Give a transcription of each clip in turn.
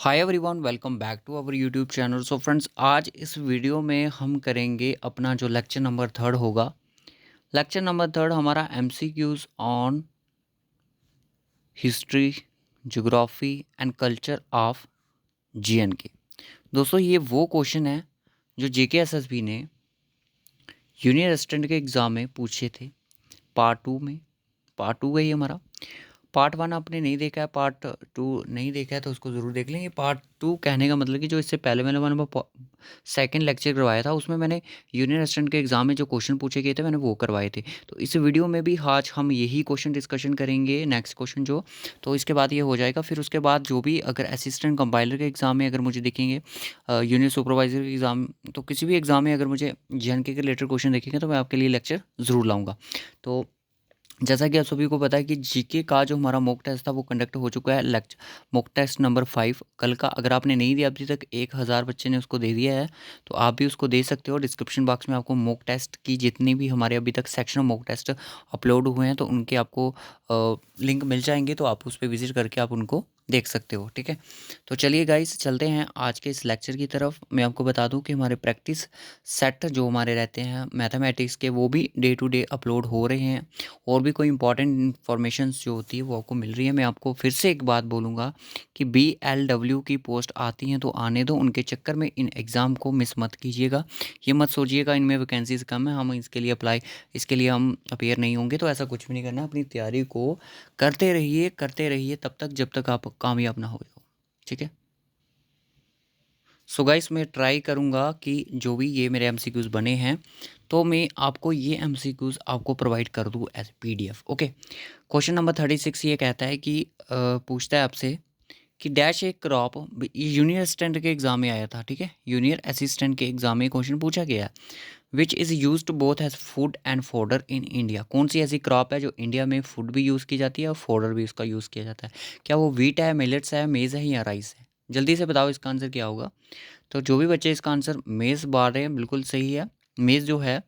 Hi everyone, welcome back to our YouTube channel. So friends, आज इस video में हम करेंगे अपना जो लेक्चर नंबर 3 होगा। लेक्चर नंबर 3 हमारा MCQs on history, geography and culture of GNK. दोस्तों, ये वो क्वेश्चन है जो जेके एसएसबी ने यूनियन असिस्टेंट के एग्ज़ाम में पूछे थे। पार्ट टू है ये हमारा। पार्ट 1 आपने नहीं देखा है, पार्ट 2 नहीं देखा है तो उसको ज़रूर देख लें। ये पार्ट 2 कहने का मतलब कि जो इससे पहले मैंने सेकंड लेक्चर करवाया था, उसमें मैंने यूनियन असिस्टेंट के एग्ज़ाम में जो क्वेश्चन पूछे गए थे मैंने वो करवाए थे। तो इस वीडियो में भी आज हम यही क्वेश्चन डिस्कशन करेंगे, नेक्स्ट क्वेश्चन जो, तो इसके बाद ये हो जाएगा। फिर उसके बाद जो भी अगर असिस्टेंट कंपाइलर के एग्ज़ाम में अगर मुझे देखेंगे, यूनियन सुपरवाइज़र के एग्ज़ाम, तो किसी भी एग्ज़ाम में अगर मुझे जीएनके के रिलेटेड क्वेश्चन देखेंगे तो मैं आपके लिए लेक्चर ज़रूर लाऊँगा। तो जैसा कि आप सभी को पता है कि जीके का जो हमारा मॉक टेस्ट था वो कंडक्ट हो चुका है। मॉक टेस्ट नंबर 5 कल का, अगर आपने नहीं दिया अभी तक, 1000 बच्चे ने उसको दे दिया है, तो आप भी उसको दे सकते हो। डिस्क्रिप्शन बॉक्स में आपको मॉक टेस्ट की जितनी भी हमारे अभी तक सेक्शन मॉक टेस्ट अपलोड हुए हैं तो उनके आपको लिंक मिल जाएंगे, तो आप उस पर विजिट करके आप उनको देख सकते हो। ठीक है, तो चलिए गाइस, चलते हैं आज के इस लेक्चर की तरफ। मैं आपको बता दूं कि हमारे प्रैक्टिस सेट जो हमारे रहते हैं मैथमेटिक्स के, वो भी डे टू डे अपलोड हो रहे हैं। और भी कोई इंपॉर्टेंट इन्फॉर्मेशंस जो होती है वो आपको मिल रही है। मैं आपको फिर से एक बात बोलूँगा कि BLW की पोस्ट आती हैं तो आने दो, उनके चक्कर में इन एग्ज़ाम को मिस मत कीजिएगा। ये मत सोचिएगा इनमें वैकेंसीज़ कम है, हम इसके लिए हम अपेयर नहीं होंगे, तो ऐसा कुछ भी नहीं करना। अपनी तैयारी को करते रहिए तब तक जब तक आप कामयाब ना हो जाओ। ठीक है, सो गाइस, मैं ट्राई करूँगा कि जो भी ये मेरे एमसीक्यूज़ बने हैं तो मैं आपको ये एमसीक्यूज़ आपको प्रोवाइड कर दूँ as PDF। Okay, question number 36 ये कहता है कि पूछता है आपसे कि डैश एक क्रॉप, यूनियर असिस्टेंट के एग्जाम में आया था। ठीक है, यूनियर असिस्टेंट के एग्जाम में क्वेश्चन पूछा गया है, which is use both as food and fodder in India. कौन सी ऐसी क्रॉप है जो इंडिया में फूड भी यूज़ की जाती है और फोडर भी उसका यूज़ किया जाता है। क्या वो व्हीट है, मिलेट्स है, मेज़ है या राइस है? जल्दी से बताओ इसका आंसर क्या होगा। तो जो भी बच्चे इसका आंसर मेज़ बार रहे हैं बिल्कुल सही है। मेज़ जो है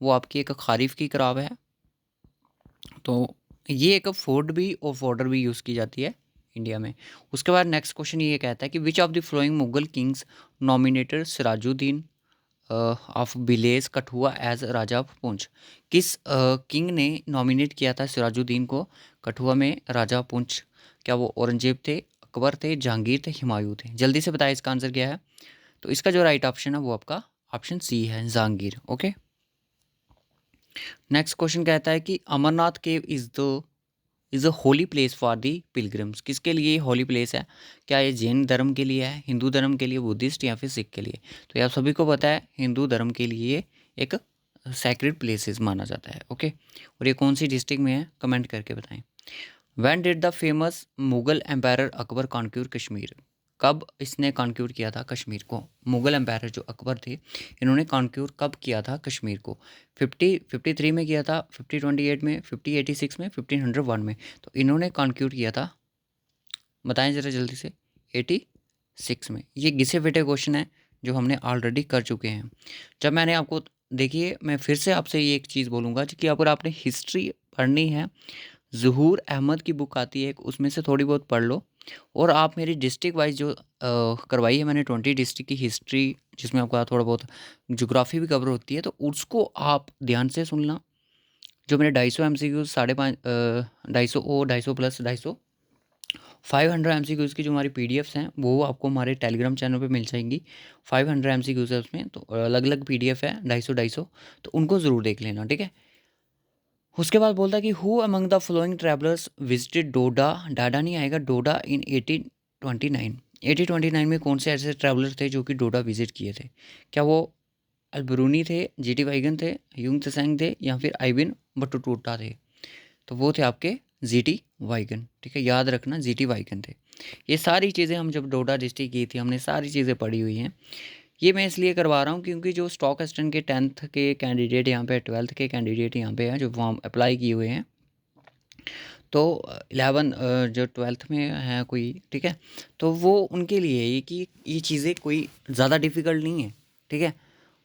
वो आपकी एक खरीफ की क्रॉप है, तो ये एक फूड भी और फॉडर भी यूज़ की जाती है इंडिया में। उसके बाद नेक्स्ट क्वेश्चन ये कहता है कि which of the following Mughal kings nominated Sirajuddin of village Kathua as Raja of Poonch. किस किंग ने नॉमिनेट किया था सिराजुद्दीन को कठुआ में राजा पुंछ? क्या वो औरंगजेब थे, अकबर थे, जहांगीर थे, हुमायूं थे? जल्दी से बताएं इसका आंसर क्या है। तो इसका जो राइट ऑप्शन है वो आपका ऑप्शन सी है, जहांगीर। ओके, नेक्स्ट क्वेश्चन कहता है कि Amarnath cave is a holy place for the pilgrims. किसके लिए होली प्लेस है? क्या ये जैन धर्म के लिए है, हिंदू धर्म के लिए, बुद्धिस्ट या फिर सिख के लिए? तो ये आप सभी को पता है, हिंदू धर्म के लिए एक सैक्रेड प्लेसेस माना जाता है। ओके, और ये कौन सी डिस्ट्रिक्ट में है, कमेंट करके बताएं। When did the famous Mughal empire Akbar conquer Kashmir. कब इसने कॉन्क्यूर किया था कश्मीर को? मुगल एम्पायर जो अकबर थे, इन्होंने कॉन्क्यूर कब किया था कश्मीर को? 53 में किया था, 28 में, 86 में, 1501 में? तो इन्होंने कॉन्क्यूर किया था, बताएं ज़रा जल्दी से। 86 में। ये घिसे पिटे क्वेश्चन है जो हमने ऑलरेडी कर चुके हैं। जब मैंने आपको, देखिए मैं फिर से आपसे ये एक चीज़ बोलूँगा कि अगर आपने हिस्ट्री पढ़नी है, ज़हूर अहमद की बुक आती है एक, उसमें से थोड़ी बहुत पढ़ लो। और आप मेरी डिस्ट्रिक्ट वाइज जो करवाई है मैंने 20 डिस्ट्रिक्ट की हिस्ट्री, जिसमें आपका थोड़ा बहुत ज्योग्राफी भी कवर होती है, तो उसको आप ध्यान से सुनना। जो मैंने 250 MCQ 5.5 250 250 प्लस 250 500 MCQs की जो हमारी PDFs हैं वो आपको हमारे टेलीग्राम चैनल पे मिल जाएंगी। 500 MCQs है उसमें, तो अलग अलग PDF है 250, तो उनको ज़रूर देख लेना। ठीक है, उसके बाद बोलता है कि who among the following travellers visited Doda, डाडा नहीं आएगा, डोडा इन 1829। 1829 में कौन से ऐसे ट्रैवलर थे जो कि डोडा विजिट किए थे? क्या वो अल्बरूनी थे, जीटी वाइगन थे, यूंग त्सेंग थे या फिर आइबिन बटुटुटा थे? तो वो थे आपके जीटी वाइगन। ठीक है, याद रखना जीटी वाइगन थे। ये सारी चीज़ें हम जब डोडा डिस्ट्रिक्ट की थी हमने सारी चीज़ें पढ़ी हुई हैं। ये मैं इसलिए करवा रहा हूँ क्योंकि जो स्टॉक असिस्टेंट के 10th के कैंडिडेट यहाँ पे, 12th के कैंडिडेट यहाँ पे हैं जो फॉर्म अप्लाई किए हुए हैं, तो 11 जो 12th में है कोई, ठीक है, तो वो उनके लिए ये कि ये चीज़ें कोई ज़्यादा डिफ़िकल्ट नहीं है। ठीक है,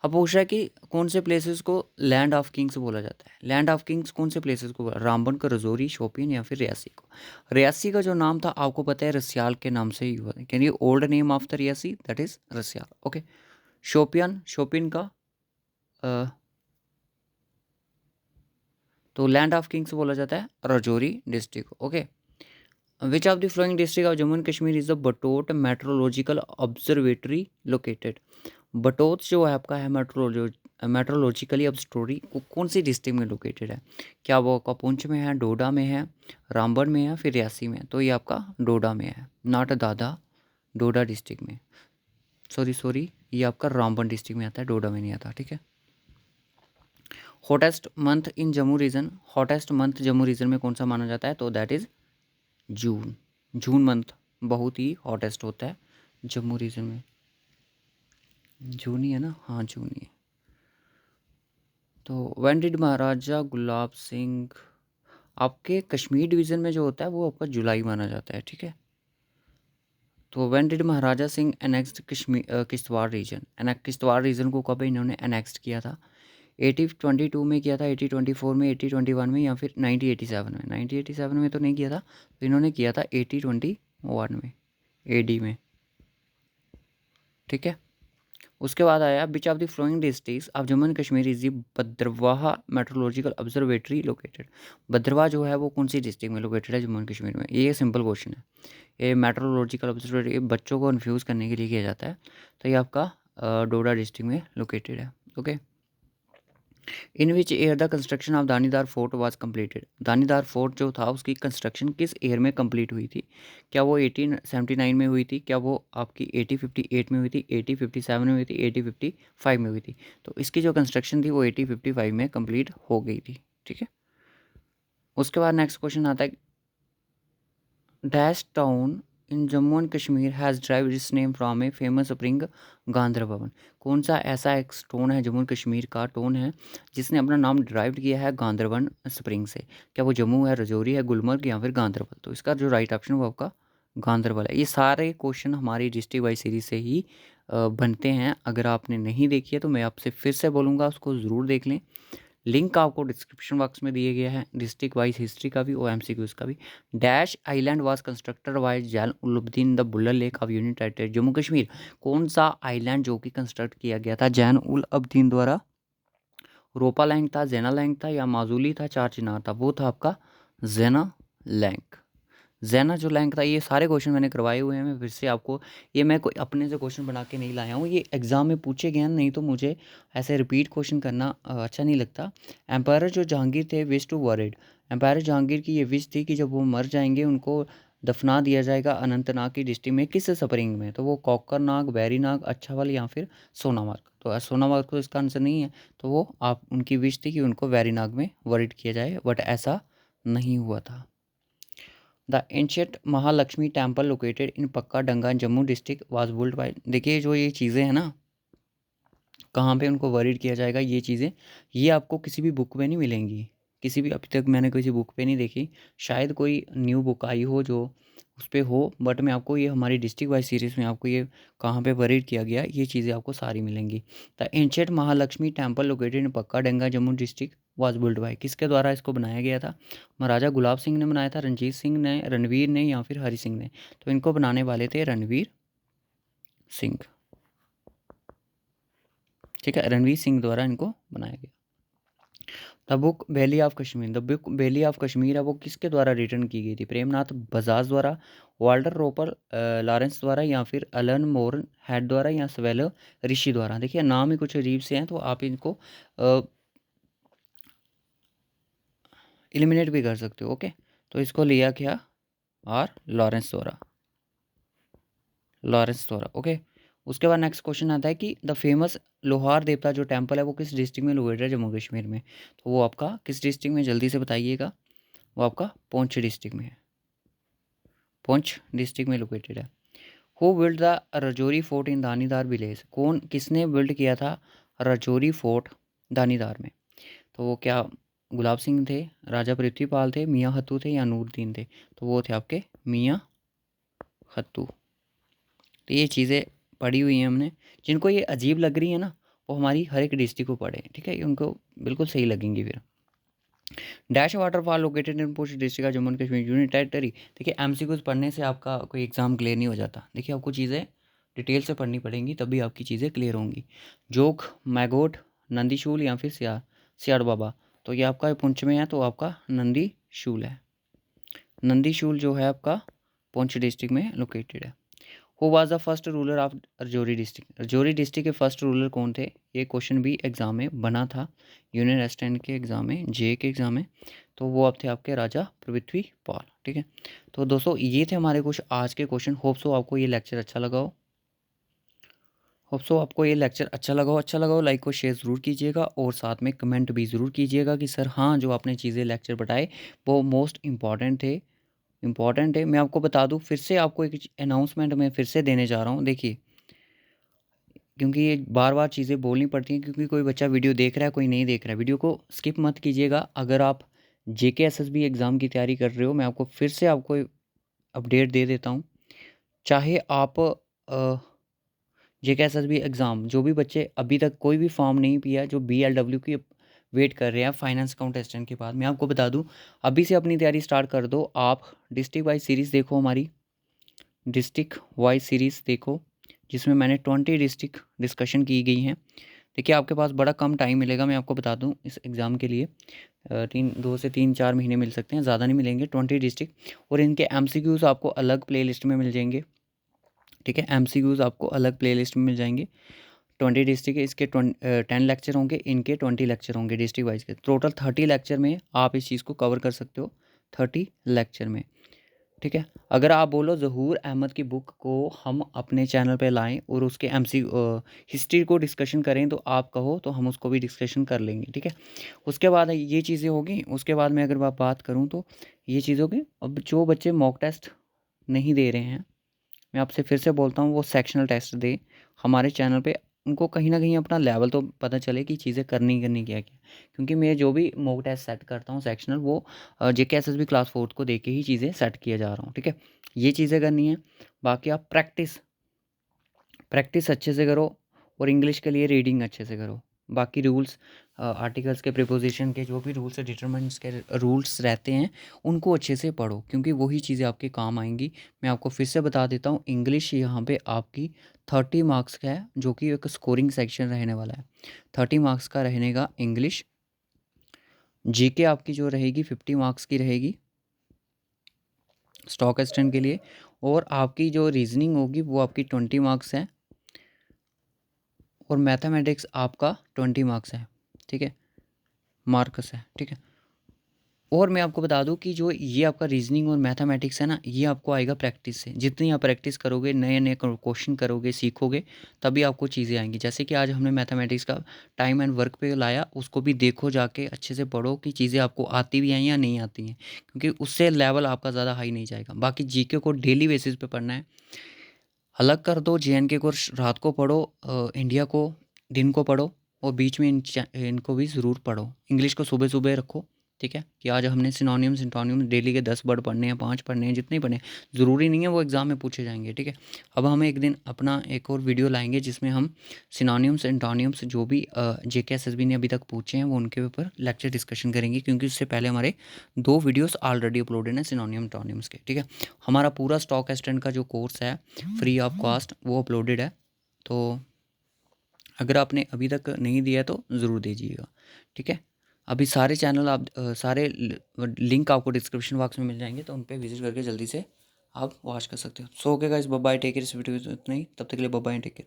अब पूछ रहा है कि कौन से प्लेसेस को लैंड ऑफ किंग्स बोला जाता है। लैंड ऑफ किंग्स कौन से प्लेसेस को रामबन को, रजौरी, शोपियान या फिर रियासी को। रियासी का जो नाम था आपको पता है रसियाल के नाम से ही हुआ है। Can you old name of the Reasi, that is Rasial. Okay. Shopian, शोपिन का तो लैंड ऑफ किंग्स बोला जाता है Rajouri district. Okay. Which of the flowing district of Jammu and Kashmir is the Batote metrological observatory located. Batote जो है आपका है मेट्रोलॉजिकली ऑब्जर्वेटरी कौन सी डिस्ट्रिक्ट में लोकेटेड है। क्या वो आपका पुंछ में है, डोडा में है, रामबन में है, फिर रियासी में है। तो ये आपका डोडा में है, नॉट दादा, डोडा डिस्ट्रिक्ट में। सॉरी ये आपका रामबन डिस्ट्रिक्ट में आता है, डोडा में नहीं आता। ठीक है। Hottest month in Jammu region, hottest month Jammu region में कौन सा माना जाता है, तो that is June. June month बहुत ही हॉटेस्ट होता है जम्मू रीजन में। जून ही है ना, हाँ जून ही है। तो व्हेन डिड महाराजा गुलाब सिंह, आपके कश्मीर डिवीज़न में जो होता है वो आपका जुलाई माना जाता है। ठीक है। तो when did Maharaja Singh annexed Kashmir Kishtwar region, Kishtwar region को कब इन्होंने एनेक्स्ट किया था। 1822 में किया था, 1824 में, 1821 में या फिर 1987 में। 1987 में तो नहीं किया था, तो इन्होंने किया था 1821 में, एडी में। ठीक है। उसके बाद आया which of the flowing districts of Jammu and Kashmir is the Bhadrawah metrological observatory located. Bhadrawah जो है वो कौन सी डिस्ट्रिक्ट में लोकेटेड है जम्मू एंड कश्मीर में। ये सिंपल क्वेश्चन है। ये मेट्रोलॉजिकल ऑब्जर्वेटरी बच्चों को कन्फ्यूज़ करने के लिए किया जाता है। तो ये आपका डोडा डिस्ट्रिक्ट में लोकेटेड है। Okay. In which year the construction of Danidar fort was completed. Danidar fort जो था उसकी कंस्ट्रक्शन किस ईयर में कंप्लीट हुई थी। क्या वो 1879 में हुई थी, क्या वो आपकी 1858 में हुई थी, 1857 में हुई थी, 1855 में हुई थी। तो इसकी जो कंस्ट्रक्शन थी वो 1855 में कंप्लीट हो गई थी। ठीक है। उसके बाद नेक्स्ट क्वेश्चन आता है dash town in Jammu and Kashmir has drive its name from a famous spring Gandhar Bhawan. कौन सा ऐसा एक स्टोन है जम्मू एंड कश्मीर का टोन है जिसने अपना नाम ड्राइव किया है गांधरवन स्प्रिंग से। क्या वो जम्मू है, रजौरी है, गुलमर्ग या फिर गांधरबल। तो इसका जो राइट ऑप्शन वो आपका गांधरबल है। ये सारे क्वेश्चन हमारी डिस्ट्रिक्ट वाइज सीरीज से ही बनते हैं। अगर आपने नहीं देखी है तो मैं आपसे फिर से बोलूँगा उसको ज़रूर देख लें। लिंक आपको डिस्क्रिप्शन बॉक्स में दिए गया है, डिस्ट्रिक्ट वाइज हिस्ट्री का भी और एमसीक्यूज का भी। Dash island was constructed by Zain ul the Wular lake of union territory Jammu Kashmir. कौन सा आइलैंड जो कि कंस्ट्रक्ट किया गया था जैन उल अब्दीन द्वारा। रोपा लैंग था, जेना लैंग था या माजूली था, चार चिनार था। वो था आपका जेना लैंग। जैना जो लैंग था। ये सारे क्वेश्चन मैंने करवाए हुए हैं। मैं फिर से आपको, ये मैं कोई अपने से क्वेश्चन बना के नहीं लाया हूँ, ये एग्जाम में पूछे गए हैं। नहीं तो मुझे ऐसे रिपीट क्वेश्चन करना अच्छा नहीं लगता। एम्पायर जो जहांगीर थे wish to worried. Empire Jahangir की ये विश थी कि जब वो मर जाएंगे उनको दफना दिया जाएगा अनंतनाग की डिस्ट्रिक्ट में किस स्प्रिंग में। तो वो कॉकरनाग, बैरीनाग, अच्छावल या फिर सोनामार्ग। तो सोनामार्ग तो इसका आंसर नहीं है। तो वो आप उनकी विश थी कि उनको बैरीनाग में वरिड किया जाए, बट ऐसा नहीं हुआ था। The ancient Mahalakshmi temple located in Pakka Danga Jammu district was built by. देखिए जो ये चीज़ें हैं ना, कहाँ पे उनको वरीड किया जाएगा, ये चीज़ें ये आपको किसी भी बुक में नहीं मिलेंगी। किसी भी अभी तक मैंने किसी बुक पे नहीं देखी। शायद कोई न्यू बुक आई हो जो उस पर हो, बट मैं आपको ये हमारी डिस्ट्रिक्ट वाइज सीरीज़ में आपको ये कहाँ पे वरीड किया गया ये चीज़ें आपको सारी मिलेंगी। The ancient Mahalakshmi temple located in Pakka Danga Jammu district was built by. किसके द्वारा इसको बनाया गया था। महाराजा गुलाब सिंह ने बनाया था, रंजीत सिंह ने, रणवीर ने या फिर हरि सिंह ने। तो इनको बनाने वाले थे रणवीर सिंह। ठीक है, रणवीर सिंह द्वारा इनको बनाया गया। The book valley of Kashmir, the book valley of Kashmir है वो किसके द्वारा रिटर्न की गई थी। प्रेमनाथ बजाज द्वारा, वाल्टर रोपर लॉरेंस द्वारा या फिर अलन मोरन हेड द्वारा या स्वेलो ऋषि द्वारा। देखिए नाम ही कुछ अजीब से हैं तो आप इनको एलिमिनेट भी कर सकते हो। ओके। तो इसको लिया क्या, और लॉरेंस द्वारा, लॉरेंस द्वारा। ओके। उसके बाद नेक्स्ट क्वेश्चन आता है कि द फेमस लोहार देवता जो टेम्पल है वो किस डिस्ट्रिक्ट में लोकेटेड है जम्मू कश्मीर में। तो वो आपका किस डिस्ट्रिक्ट में, जल्दी से बताइएगा। वो आपका पुंछ डिस्ट्रिक्ट में है, पुंछ डिस्ट्रिक्ट में लोकेटेड है। Who build the Rajouri fort in Danidar village. कौन किसने बिल्ड किया था रजौरी फोर्ट दानीदार में। तो वो क्या गुलाब सिंह थे, राजा पृथ्वीपाल थे, मियाँ हत्तू थे या नूरदीन थे। तो वो थे आपके मियाँ हत्तू। तो ये चीज़ें पढ़ी हुई हैं हमने। जिनको ये अजीब लग रही है ना वो हमारी हर एक डिस्ट्रिक्ट को पढ़ें, ठीक है, ये उनको बिल्कुल सही लगेंगी फिर। Dash waterfall located in Poonch district of Jammu and Kashmir union territory. देखिए एमसीक्यूज पढ़ने से आपका कोई एग्जाम क्लियर नहीं हो जाता। देखिए आपको चीज़ें डिटेल से पढ़नी पड़ेंगी, तभी आपकी चीज़ें क्लियर होंगी। जोग, मैगोट, नंदीशूल या फिर सियाड़ बाबा। तो ये आपका पुंछ में है, तो आपका नंदीशूल है। नंदीशूल जो है आपका पुंछ डिस्ट्रिक्ट में लोकेटेड है। Who was the first ruler of Rajouri district. Rajouri district के फर्स्ट रूलर कौन थे? ये क्वेश्चन भी एग्जाम में बना था, यूनियन असिस्टेंट के एग्जाम में, जे के एग्जाम में। तो वो अब थे आपके राजा पृथ्वी पाल, ठीक है। तो दोस्तों ये थे हमारे कुछ आज के क्वेश्चन। होप सो आपको ये लेक्चर अच्छा लगा हो। अच्छा लगा हो लाइक और शेयर ज़रूर कीजिएगा, और साथ में कमेंट भी ज़रूर कीजिएगा कि सर हाँ जो आपने चीज़ें लेक्चर बताए वो मोस्ट इम्पॉर्टेंट है। मैं आपको बता दूं, फिर से आपको एक अनाउंसमेंट मैं फिर से देने जा रहा हूं। देखिए क्योंकि ये बार बार चीज़ें बोलनी पड़ती हैं, क्योंकि कोई बच्चा वीडियो देख रहा है, कोई नहीं देख रहा है। वीडियो को स्किप मत कीजिएगा। अगर आप जेके एसएसबी एग्ज़ाम की तैयारी कर रहे हो, मैं आपको फिर से आपको अपडेट दे देता हूँ। चाहे आप जेके एसएसबी एग्ज़ाम, जो भी बच्चे अभी तक कोई भी फॉर्म नहीं पिया, जो BLW की वेट कर रहे हैं फाइनेंस अकाउंट असिस्टेंट के बाद, मैं आपको बता दूं अभी से अपनी तैयारी स्टार्ट कर दो। आप डिस्ट्रिक्ट वाइज सीरीज़ देखो, हमारी डिस्ट्रिक्ट वाइज सीरीज़ देखो, जिसमें मैंने 20 डिस्ट्रिक्ट डिस्कशन की गई हैं। देखिए आपके पास बड़ा कम टाइम मिलेगा, मैं आपको बता दूं इस एग्ज़ाम के लिए 2 से 3-4 महीने मिल सकते हैं, ज़्यादा नहीं मिलेंगे। 20 डिस्ट्रिक्ट और इनके MCQs आपको अलग प्लेलिस्ट में मिल जाएंगे, ठीक है। MCQs आपको अलग प्लेलिस्ट में मिल जाएंगे। 20 डिस्ट्रिक्ट के इसके 10 लेक्चर होंगे, इनके 20 लेक्चर होंगे डिस्ट्रिक्ट वाइज के। टोटल 30 लेक्चर में आप इस चीज़ को कवर कर सकते हो, 30 लेक्चर में, ठीक है। अगर आप बोलो ज़हूर अहमद की बुक को हम अपने चैनल पे लाएं और उसके हिस्ट्री को डिस्कशन करें, तो आप कहो तो हम उसको भी डिस्कशन कर लेंगे, ठीक है। उसके बाद ये चीज़ें होगी। उसके बाद में अगर बात करूं तो ये चीज़ होगी। अब जो बच्चे मॉक टेस्ट नहीं दे रहे हैं, मैं आपसे फिर से बोलता हूँ वो सेक्शनल टेस्ट दे हमारे चैनल पे। उनको कहीं ना कहीं अपना लेवल तो पता चले कि चीज़ें करनी क्या क्या। क्योंकि मैं जो भी मॉक टेस्ट सेट करता हूँ सेक्शनल, वो जेके एसएसबी क्लास 4 को देके ही चीज़ें सेट किया जा रहा हूँ, ठीक है। ये चीज़ें करनी है। बाकी आप प्रैक्टिस अच्छे से करो, और इंग्लिश के लिए रीडिंग अच्छे से करो। बाकी रूल्स, आर्टिकल्स के प्रिपोजिशन के जो भी रूल्स है, डिटरमिनेंट्स के रूल्स रहते हैं, उनको अच्छे से पढ़ो, क्योंकि वही चीज़ें आपके काम आएंगी। मैं आपको फिर से बता देता हूँ, इंग्लिश यहाँ पे आपकी 30 मार्क्स का है, जो कि एक स्कोरिंग सेक्शन रहने वाला है। 30 मार्क्स का रहेगा इंग्लिश। जीके आपकी जो रहेगी 50 मार्क्स की रहेगी स्टॉक एक्सटेंड के लिए, और आपकी जो रीजनिंग होगी वो आपकी 20 मार्क्स है, और मैथमेटिक्स आपका 20 मार्क्स है, ठीक है, मार्क्स है, ठीक है। और मैं आपको बता दूं कि जो ये आपका रीजनिंग और मैथमेटिक्स है ना, ये आपको आएगा प्रैक्टिस से। जितनी आप प्रैक्टिस करोगे, नए नए क्वेश्चन करोगे, सीखोगे, तभी आपको चीज़ें आएंगी। जैसे कि आज हमने मैथमेटिक्स का टाइम एंड वर्क पे लाया, उसको भी देखो, जाके अच्छे से पढ़ो कि चीज़ें आपको आती भी हैं या नहीं आती हैं, क्योंकि उससे लेवल आपका ज़्यादा हाई नहीं जाएगा। बाकी जीके को डेली बेसिस पे पढ़ना है। अलग कर दो, JNK को रात को पढ़ो, इंडिया को दिन को पढ़ो, और बीच में इनको भी ज़रूर पढ़ो। इंग्लिश को सुबह सुबह रखो, ठीक है, कि आज हमने सिनोनियम सिंटोनियम डेली के 10 वर्ड पढ़ने हैं, 5 पढ़ने हैं, जितने पढ़ने हैं। ज़रूरी नहीं है वो एग्ज़ाम में पूछे जाएंगे, ठीक है। अब हम एक दिन अपना एक और वीडियो लाएंगे, जिसमें हम सिनोनियम्स एंटोनियम्स जो भी JK SSB ने अभी तक पूछे हैं, वो उनके ऊपर लेक्चर डिस्कशन करेंगे, क्योंकि उससे पहले हमारे 2 वीडियोस ऑलरेडी अपलोडेड हैं सिनोनियम एंटोनियम्स के, ठीक है। हमारा पूरा स्टॉक एक्सटेंड का जो कोर्स है फ्री ऑफ कॉस्ट, वो अपलोडेड है। तो अगर आपने अभी तक नहीं दिया है तो ज़रूर दीजिएगा, ठीक है। अभी सारे चैनल आप सारे लिंक आपको डिस्क्रिप्शन बॉक्स में मिल जाएंगे, तो उन पर विजिट करके जल्दी से आप वॉच कर सकते हो। So okay guys, bye bye, take care. इस वीडियो में इतना ही, तब तक के लिए बाय बाय, टेक केयर।